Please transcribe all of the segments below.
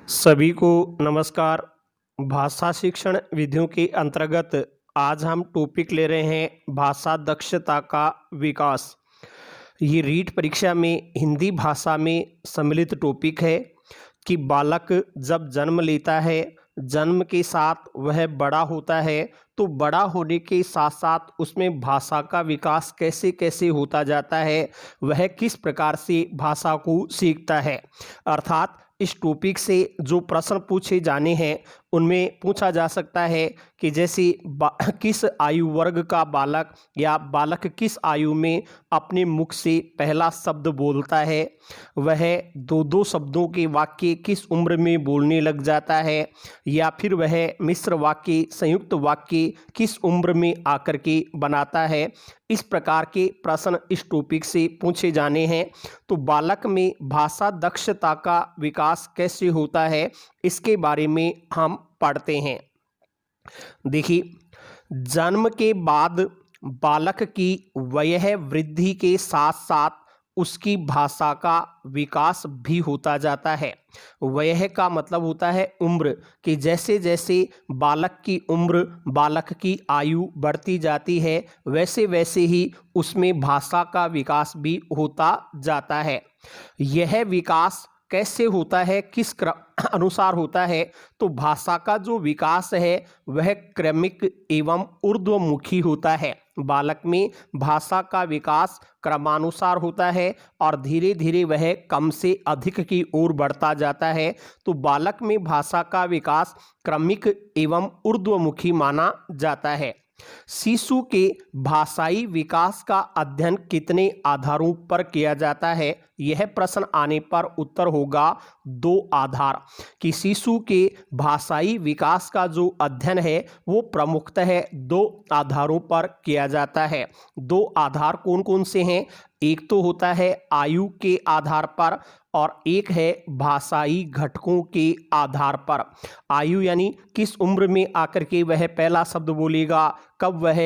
सभी को नमस्कार। भाषा शिक्षण विधियों के अंतर्गत आज हम टॉपिक ले रहे हैं भाषा दक्षता का विकास। ये रीट परीक्षा में हिंदी भाषा में सम्मिलित टॉपिक है कि बालक जब जन्म लेता है, जन्म के साथ वह बड़ा होता है, तो बड़ा होने के साथ साथ उसमें भाषा का विकास कैसे कैसे होता जाता है, वह किस प्रकार से भाषा को सीखता है। अर्थात इस टॉपिक से जो प्रश्न पूछे जाने हैं उनमें पूछा जा सकता है कि जैसे किस आयु वर्ग का बालक या बालक किस आयु में अपने मुख से पहला शब्द बोलता है, वह दो दो शब्दों के वाक्य किस उम्र में बोलने लग जाता है, या फिर वह मिश्र वाक्य संयुक्त वाक्य किस उम्र में आकर के बनाता है। इस प्रकार के प्रश्न इस टॉपिक से पूछे जाने हैं। तो बालक में भाषा दक्षता का विकास कैसे होता है, इसके बारे में हम पढ़ते हैं। देखिए, जन्म के बाद बालक की वयः वृद्धि के साथ साथ उसकी भाषा का विकास भी होता जाता है। वयः का मतलब होता है उम्र, कि जैसे जैसे बालक की उम्र, बालक की आयु बढ़ती जाती है, वैसे वैसे ही उसमें भाषा का विकास भी होता जाता है। यह विकास कैसे होता है, किस अनुसार होता है, तो भाषा का जो विकास है वह क्रमिक एवं ऊर्ध्वमुखी होता है। बालक में भाषा का विकास क्रमानुसार होता है और धीरे धीरे वह कम से अधिक की ओर बढ़ता जाता है। तो बालक में भाषा का विकास क्रमिक एवं ऊर्ध्वमुखी माना जाता है। शिशु के भाषाई विकास का अध्ययन कितने आधारों पर किया जाता है, यह प्रश्न आने पर उत्तर होगा दो आधार। कि शिशु के भाषाई विकास का जो अध्ययन है वो प्रमुखतः दो आधारों पर किया जाता है। दो आधार कौन कौन से हैं? एक तो होता है आयु के आधार पर और एक है भाषाई घटकों के आधार पर। आयु यानी किस उम्र में आकर के वह पहला शब्द बोलेगा, कब वह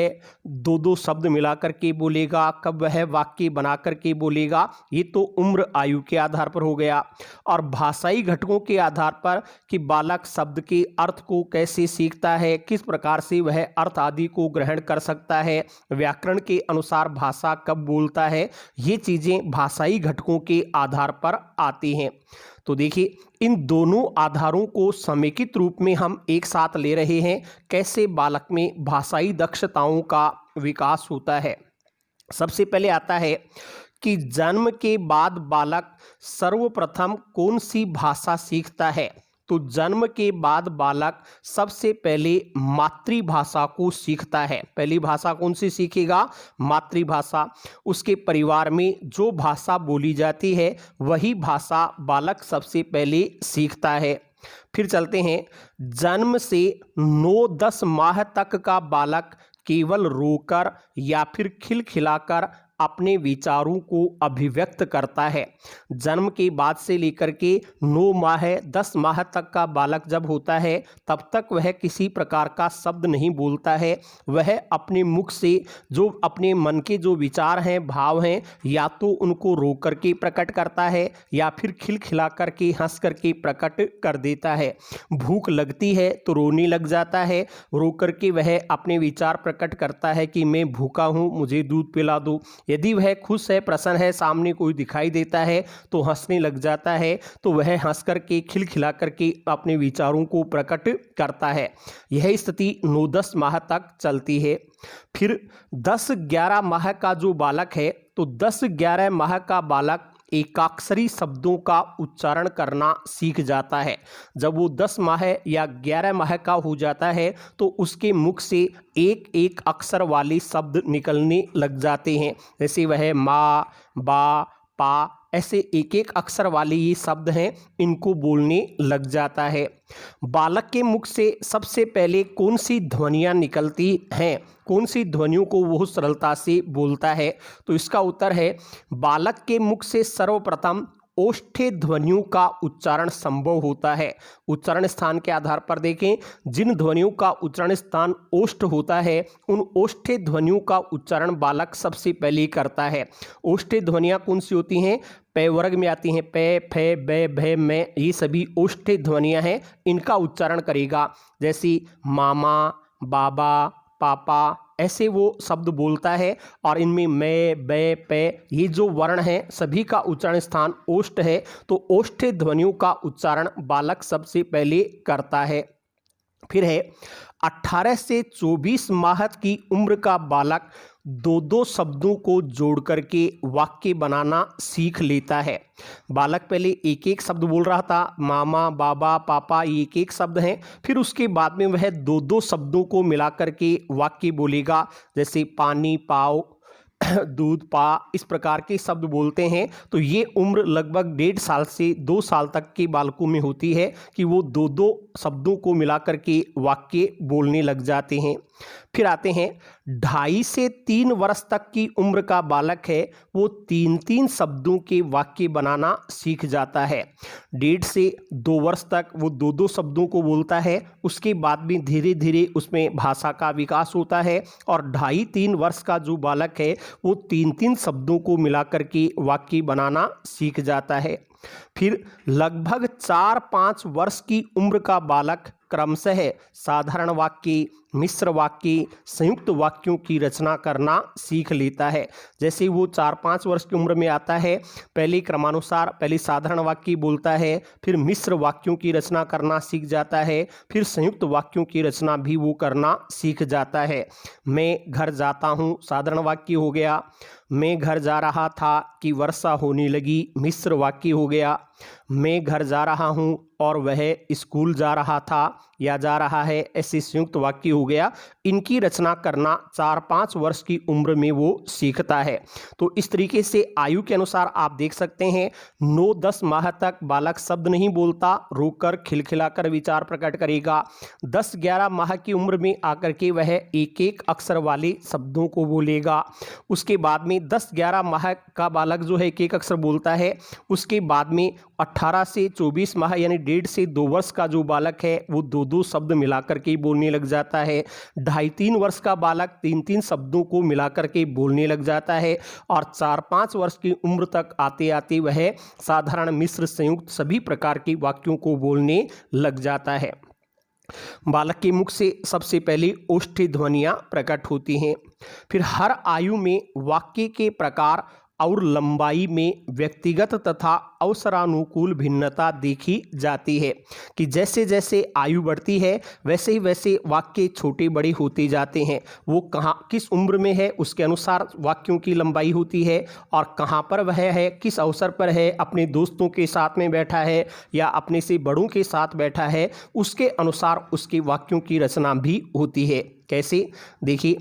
दो दो शब्द मिलाकर के बोलेगा, कब वह वाक्य बनाकर के बोलेगा, ये तो उम्र आयु के आधार पर हो गया। और भाषाई घटकों के आधार पर कि बालक शब्द के अर्थ को कैसे सीखता है, किस प्रकार से वह अर्थ आदि को ग्रहण कर सकता है, व्याकरण के अनुसार भाषा कब बोलता है, ये चीज़ें भाषाई घटकों के आधार पर आती हैं। तो देखिए, इन दोनों आधारों को समेकित रूप में हम एक साथ ले रहे हैं, कैसे बालक में भाषाई दक्षताओं का विकास होता है। सबसे पहले आता है कि जन्म के बाद बालक सर्वप्रथम कौन सी भाषा सीखता है। तो जन्म के बाद बालक सबसे पहले मातृभाषा को सीखता है। पहली भाषा कौन सी सीखेगा? मातृभाषा। उसके परिवार में जो भाषा बोली जाती है वही भाषा बालक सबसे पहले सीखता है। फिर चलते हैं, जन्म से 9-10 माह तक का बालक केवल रोकर या फिर खिलखिलाकर अपने विचारों को अभिव्यक्त करता है। जन्म के बाद से लेकर के 9 माह 10 माह तक का बालक जब होता है तब तक वह किसी प्रकार का शब्द नहीं बोलता है। वह अपने मुख से जो अपने मन के जो विचार हैं, भाव हैं, या तो उनको रो करके प्रकट करता है या फिर खिलखिला करके हंस करके प्रकट कर देता है। भूख लगती है तो रोने लग जाता है, रो करके वह अपने विचार प्रकट करता है कि मैं भूखा हूँ, मुझे दूध पिला दो। यदि वह खुश है, प्रसन्न है, सामने कोई दिखाई देता है तो हंसने लग जाता है, तो वह हंस करके खिलखिला करके अपने विचारों को प्रकट करता है। यह स्थिति 9-10 माह तक चलती है। फिर 10-11 माह का जो बालक है, तो 10-11 माह का बालक एकाक्षरी शब्दों का उच्चारण करना सीख जाता है। जब वो 10 माह या 11 माह का हो जाता है तो उसके मुख से एक एक अक्षर वाले शब्द निकलने लग जाते हैं। जैसे वह माँ, बा, पा, ऐसे एक एक अक्षर वाले ये शब्द हैं, इनको बोलने लग जाता है। बालक के मुख से सबसे पहले कौन सी ध्वनियाँ निकलती हैं, कौन सी ध्वनियों को वो सरलता से बोलता है? तो इसका उत्तर है, बालक के मुख से सर्वप्रथम ओष्ठ्य ध्वनियों का उच्चारण संभव होता है। उच्चारण स्थान के आधार पर देखें, जिन ध्वनियों का उच्चारण स्थान ओष्ठ होता है उन ओष्ठ्य ध्वनियों का उच्चारण बालक सबसे पहले करता है। ओष्ठ्य ध्वनियाँ कौन सी होती हैं? पे वर्ग में आती हैं। पे, फे, बे, भे, में, ये सभी ओष्ठ्य ध्वनियां हैं, इनका उच्चारण करेगा। जैसे मामा, बाबा, पापा, ऐसे वो शब्द बोलता है। और इनमें मैं, बे, पे, ये जो वर्ण हैं सभी का उच्चारण स्थान ओष्ठ है। तो ओष्ठ्य ध्वनियों का उच्चारण बालक सबसे पहले करता है। फिर है 18 से 24 माह की उम्र का बालक दो दो शब्दों को जोड़ करके वाक्य बनाना सीख लेता है। बालक पहले एक एक शब्द बोल रहा था, मामा, बाबा, पापा, ये एक एक शब्द हैं। फिर उसके बाद में वह दो दो शब्दों को मिला करके वाक्य बोलेगा। जैसे पानी, पाओ, दूध, पा, इस प्रकार के शब्द बोलते हैं। तो ये उम्र लगभग 1.5 साल से 2 साल तक के बालकों में होती है कि वो दो दो शब्दों को मिला करके वाक्य बोलने लग जाते हैं। फिर आते हैं 2.5 से 3 वर्ष तक की उम्र का बालक है, वो 3-3 शब्दों के वाक्य बनाना सीख जाता है। 1.5 से 2 वर्ष तक वो दो दो शब्दों को बोलता है। उसके बाद भी धीरे धीरे उसमें भाषा का विकास होता है। और 2.5-3 वर्ष का जो बालक है वो 3-3 शब्दों को मिला करके वाक्य बनाना सीख जाता है। फिर लगभग 4-5 वर्ष की उम्र का बालक क्रमशः साधारण वाक्य, मिश्र वाक्य, संयुक्त वाक्यों की रचना करना सीख लेता है। जैसे वो 4-5 वर्ष की उम्र में आता है, पहले क्रमानुसार पहले साधारण वाक्य बोलता है, फिर मिश्र वाक्यों की रचना करना सीख जाता है, फिर संयुक्त वाक्यों की रचना भी वो करना सीख जाता है। मैं घर जाता हूँ साधारण वाक्य हो गया। मैं घर जा रहा था कि वर्षा होने लगी, मिश्र वाक्य हो गया। मैं घर जा रहा हूँ और वह स्कूल जा रहा था या जा रहा है, ऐसे संयुक्त वाक्य हो गया। इनकी रचना करना 4-5 वर्ष की उम्र में वो सीखता है। तो इस तरीके से आयु के अनुसार आप देख सकते हैं 9-10 माह तक बालक शब्द नहीं बोलता, रोककर खिलखिलाकर विचार प्रकट करेगा। 10-11 माह की उम्र में आकर के वह एक एक अक्षर वाले शब्दों को बोलेगा। उसके बाद में 10-11 माह का बालक जो है एक एक अक्षर बोलता है। उसके बाद में 18 से 24 माह यानी 1.5 से 2 वर्ष का जो बालक है वो दो दो शब्द मिलाकर के बोलने लग जाता है। 2.5-3 वर्ष का बालक 3-3 शब्दों को मिलाकर के बोलने लग जाता है। और 4-5 वर्ष की उम्र तक आते आते वह साधारण, मिश्र, संयुक्त सभी प्रकार के वाक्यों को बोलने लग जाता है। बालक के मुख से सबसे पहले ओष्ठ्य ध्वनियां प्रकट होती हैं। फिर हर आयु में वाक्य के प्रकार और लंबाई में व्यक्तिगत तथा अवसरानुकूल भिन्नता देखी जाती है कि जैसे जैसे आयु बढ़ती है वैसे ही वैसे वाक्य छोटे बड़े होते जाते हैं। वो कहाँ किस उम्र में है उसके अनुसार वाक्यों की लंबाई होती है, और कहाँ पर वह है, किस अवसर पर है, अपने दोस्तों के साथ में बैठा है या अपने से बड़ों के साथ बैठा है, उसके अनुसार उसके वाक्यों की रचना भी होती है। कैसे, देखिए,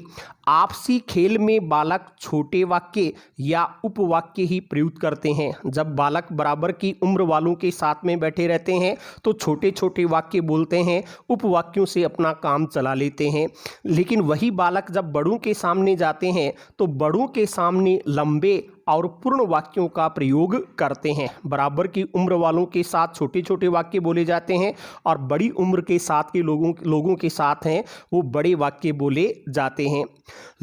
आपसी खेल में बालक छोटे वाक्य या उपवाक्य ही प्रयुक्त करते हैं। जब बालक बराबर की उम्र वालों के साथ में बैठे रहते हैं तो छोटे छोटे वाक्य बोलते हैं, उपवाक्यों से अपना काम चला लेते हैं। लेकिन वही बालक जब बड़ों के सामने जाते हैं तो बड़ों के सामने लंबे और पूर्ण वाक्यों का प्रयोग करते हैं। बराबर की उम्र वालों के साथ छोटे छोटे वाक्य बोले जाते हैं और बड़ी उम्र के साथ के लोगों के साथ हैं वो बड़े वाक्य बोले जाते हैं।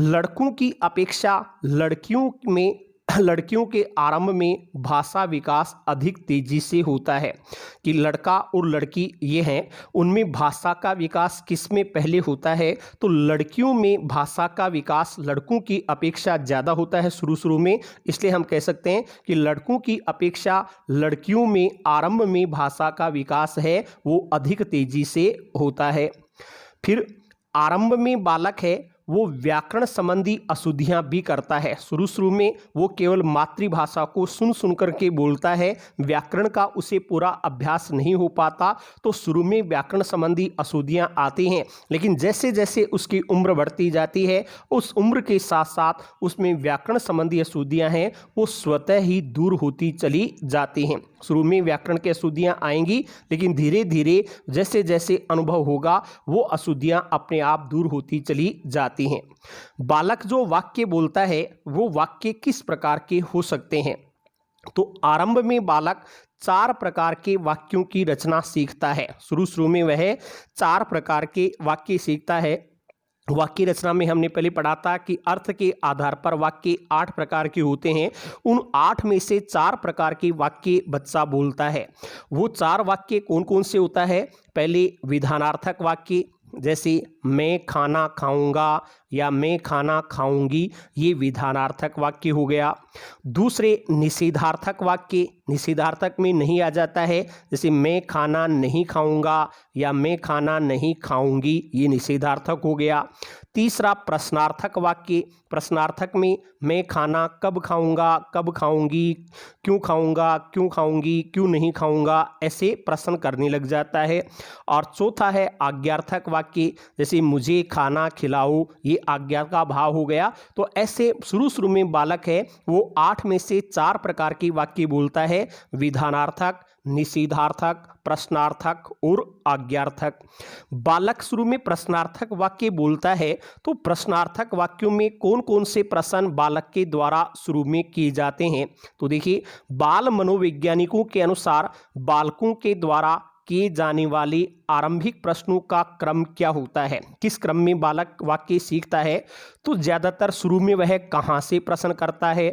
लड़कों की अपेक्षा लड़कियों के आरंभ में भाषा विकास अधिक तेजी से होता है कि लड़का और लड़की ये हैं, उनमें भाषा का विकास किस में पहले होता है, तो लड़कियों में भाषा का विकास लड़कों की अपेक्षा ज़्यादा होता है शुरू में। इसलिए हम कह सकते हैं कि लड़कों की अपेक्षा लड़कियों में आरंभ में भाषा का विकास है वो अधिक तेजी से होता है। फिर आरंभ में बालक है वो व्याकरण संबंधी अशुद्धियां भी करता है। शुरू में वो केवल मातृभाषा को सुन करके बोलता है, व्याकरण का उसे पूरा अभ्यास नहीं हो पाता, तो शुरू में व्याकरण संबंधी अशुद्धियां आती हैं। लेकिन जैसे जैसे उसकी उम्र बढ़ती जाती है उस उम्र के साथ साथ उसमें व्याकरण संबंधी अशुद्धियां हैं वो स्वतः ही दूर होती चली जाती हैं। शुरू में व्याकरण की अशुद्धियां आएंगी, लेकिन धीरे धीरे जैसे जैसे अनुभव होगा वो अशुद्धियां अपने आप दूर होती चली जाती हैं। बालक जो वाक्य बोलता है वो वाक्य किस प्रकार के हो सकते हैं, तो आरंभ में बालक 4 प्रकार के वाक्यों की रचना सीखता है। शुरू में वह 4 प्रकार के वाक्य सीखता है। वाक्य रचना में हमने पहले पढ़ा था कि अर्थ के आधार पर वाक्य 8 प्रकार के होते हैं। उन 8 में से 4 प्रकार के वाक्य बच्चा बोलता है। वो 4 वाक्य कौन कौन से होता है? पहले विधानार्थक वाक्य, जैसे मैं खाना खाऊंगा या मैं खाना खाऊंगी, ये विधानार्थक वाक्य हो गया। दूसरे निषेधार्थक वाक्य, निषेधार्थक में नहीं आ जाता है, जैसे मैं खाना नहीं खाऊंगा या मैं खाना नहीं खाऊंगी, ये निषेधार्थक हो गया। तीसरा प्रश्नार्थक वाक्य, प्रश्नार्थक में मैं खाना कब खाऊंगा, कब खाऊंगी, क्यों खाऊंगा, क्यों खाऊंगी, क्यों नहीं खाऊंगा, ऐसे प्रश्न करने लग जाता है। और चौथा है आज्ञार्थक वाक्य, जैसे मुझे खाना खिलाओ, ये आज्ञा का भाव हो गया। तो ऐसे शुरू में बालक है वो 8 में से 4 प्रकार के वाक्य बोलता है, विधानार्थक, निषेधार्थक, प्रश्नार्थक और आज्ञार्थक। बालक शुरू में प्रश्नार्थक वाक्य बोलता है, तो प्रश्नार्थक वाक्यों में कौन कौन से प्रश्न बालक के द्वारा शुरू में किए जाते हैं? तो देखिए, बाल मनोवैज्ञानिकों के अनुसार बालकों के द्वारा किए जाने वाले आरंभिक प्रश्नों का क्रम क्या होता है, किस क्रम में बालक वाक्य सीखता है? तो ज़्यादातर शुरू में वह कहाँ से प्रश्न करता है,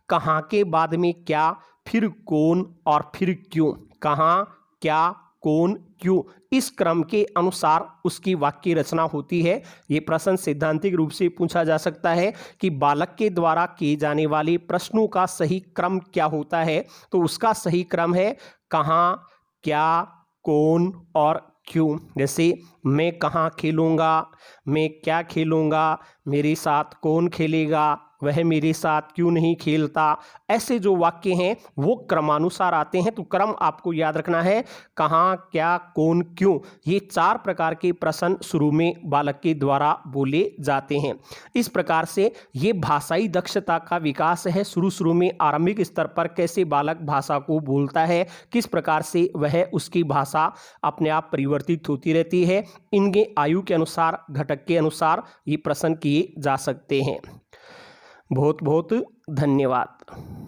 कहाँ के बाद में क्या, फिर कौन और फिर क्यों, कहाँ, क्या, कौन, क्यों, इस क्रम के अनुसार उसकी वाक्य रचना होती है। ये प्रश्न सैद्धांतिक रूप से पूछा जा सकता है कि बालक के द्वारा किए जाने वाले प्रश्नों का सही क्रम क्या होता है? तो उसका सही क्रम है कहाँ, क्या, कौन और क्यों। जैसे मैं कहाँ खेलूँगा, मैं क्या खेलूँगा, मेरे साथ कौन खेलेगा, वह मेरे साथ क्यों नहीं खेलता, ऐसे जो वाक्य हैं वो क्रमानुसार आते हैं। तो क्रम आपको याद रखना है, कहाँ, क्या, कौन, क्यों, ये 4 प्रकार के प्रश्न शुरू में बालक के द्वारा बोले जाते हैं। इस प्रकार से ये भाषाई दक्षता का विकास है। शुरू में आरंभिक स्तर पर कैसे बालक भाषा को बोलता है, किस प्रकार से वह उसकी भाषा अपने आप परिवर्तित होती रहती है, इनके आयु के अनुसार, घटक के अनुसार ये प्रश्न किए जा सकते हैं। बहुत बहुत धन्यवाद।